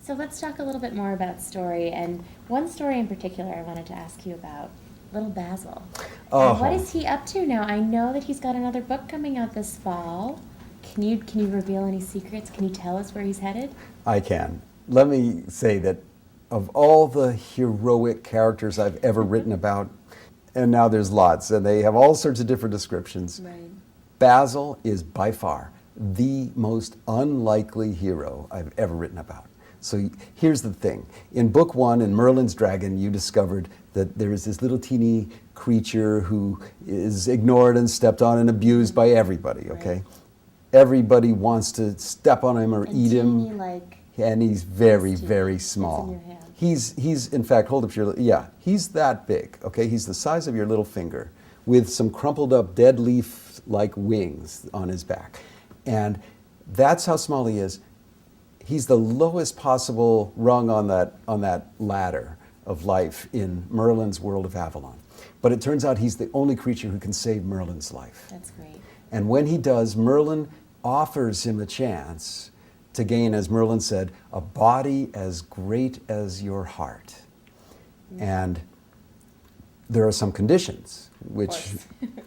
So let's talk a little bit more about story, and one story in particular I wanted to ask you about, little Basil. And what Oh, is he up to now? I know that he's got another book coming out this fall. Can you reveal any secrets? Can you tell us where he's headed? I can. Let me say that of all the heroic characters I've ever written about, and now there's lots, and they have all sorts of different descriptions, Right. Basil is by far the most unlikely hero I've ever written about. So here's the thing. In book one, in Merlin's Dragon, you discovered that there is this little teeny creature who is ignored and stepped on and abused by everybody, okay? Right. Everybody wants to step on him or And eat teeny, him. like, And he's very, This teeny very fits in small. your hand. He's in fact, hold up your, yeah, he's that big, okay? He's the size of your little finger with some crumpled up dead leaf-like wings on his back. And that's how small he is. He's the lowest possible rung on that ladder of life in Merlin's world of Avalon. But it turns out he's the only creature who can save Merlin's life. That's great. And when he does, Merlin offers him a chance to gain, as Merlin said, a body as great as your heart. And there are some conditions, which,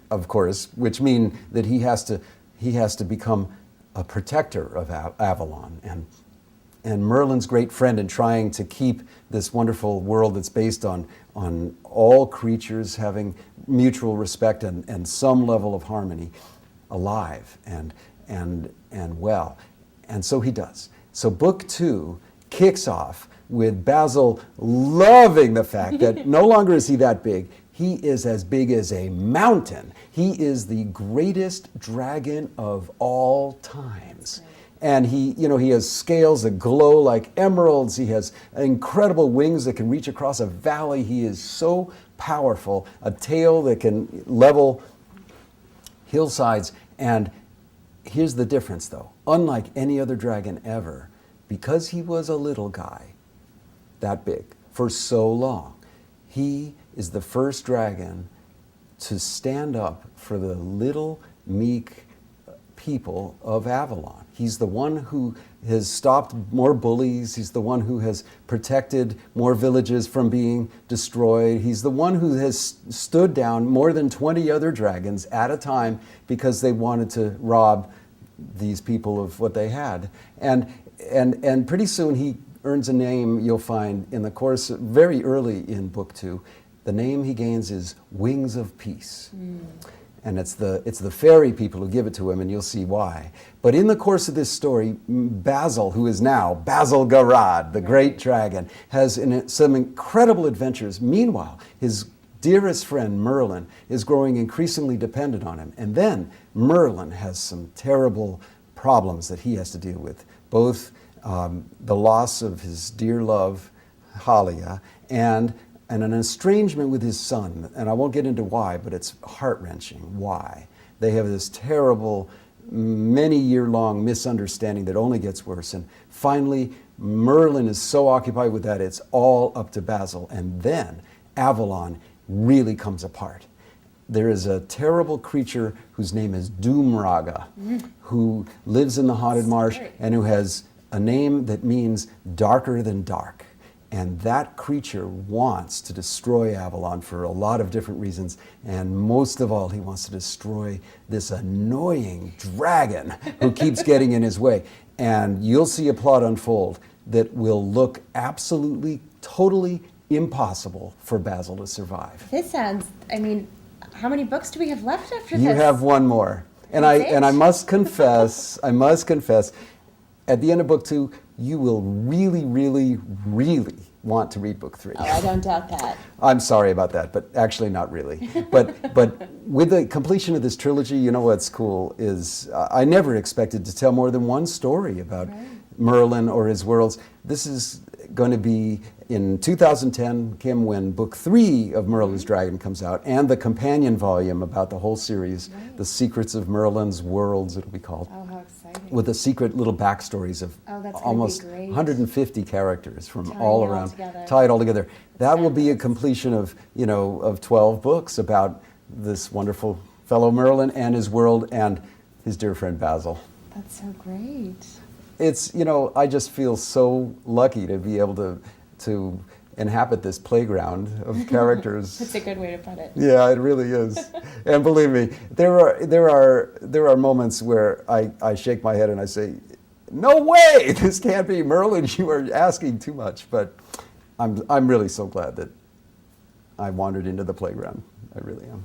of course, which mean that he has to become a protector of Avalon. And Merlin's great friend in trying to keep this wonderful world that's based on all creatures having mutual respect and some level of harmony alive and well. And so he does. So book two kicks off with Basil loving the fact that no longer is he that big, he is as big as a mountain. He is the greatest dragon of all times. And he has scales that glow like emeralds. He has incredible wings that can reach across a valley. He is so powerful, a tail that can level hillsides. And here's the difference, though. Unlike any other dragon ever, because he was a little guy, that big, for so long, he is the first dragon to stand up for the little, meek people of Avalon. He's the one who has stopped more bullies. He's the one who has protected more villages from being destroyed. He's the one who has stood down more than 20 other dragons at a time because they wanted to rob these people of what they had. And pretty soon he earns a name you'll find in the course, very early in book two. The name he gains is Wings of Peace. And it's the fairy people who give it to him, and you'll see why. But in the course of this story, Basil, who is now Basil Garad, the great dragon, has some incredible adventures. Meanwhile, his dearest friend Merlin is growing increasingly dependent on him. And then Merlin has some terrible problems that he has to deal with, both the loss of his dear love, Halia, and an estrangement with his son. And I won't get into why, but it's heart-wrenching why. They have this terrible, many-year-long misunderstanding that only gets worse. And finally, Merlin is so occupied with that, it's all up to Basil. And then Avalon really comes apart. There is a terrible creature whose name is Doomraga, who lives in the haunted marsh and who has a name that means darker than dark. And that creature wants to destroy Avalon for a lot of different reasons. And most of all, he wants to destroy this annoying dragon who keeps getting in his way. And you'll see a plot unfold that will look absolutely, totally impossible for Basil to survive. This sounds, how many books do we have left after this? You have one more. And That's I it? must confess, at the end of book two, you will really, really, really want to read book three. Oh, I don't doubt that. I'm sorry about that, but actually not really. But with the completion of this trilogy, you know what's cool is I never expected to tell more than one story about Merlin or his worlds. This is going to be in 2010, Kim, when book 3 of Merlin's Dragon comes out, and the companion volume about the whole series, The Secrets of Merlin's Worlds, it'll be called. Oh, how exciting. With the secret little backstories of that's gonna be almost great. 150 characters from Tying all it all around, together. tie it all together. That will be a Fabulous. completion of 12 books about this wonderful fellow Merlin and his world and his dear friend Basil. That's so great. it's, you know, I just feel so lucky to be able to inhabit this playground of characters. That's a good way to put it. Yeah, it really is. And believe me, there are moments where I shake my head and I say, no way, this can't be Merlin. You are asking too much. But I'm really so glad that I wandered into the playground. I really am.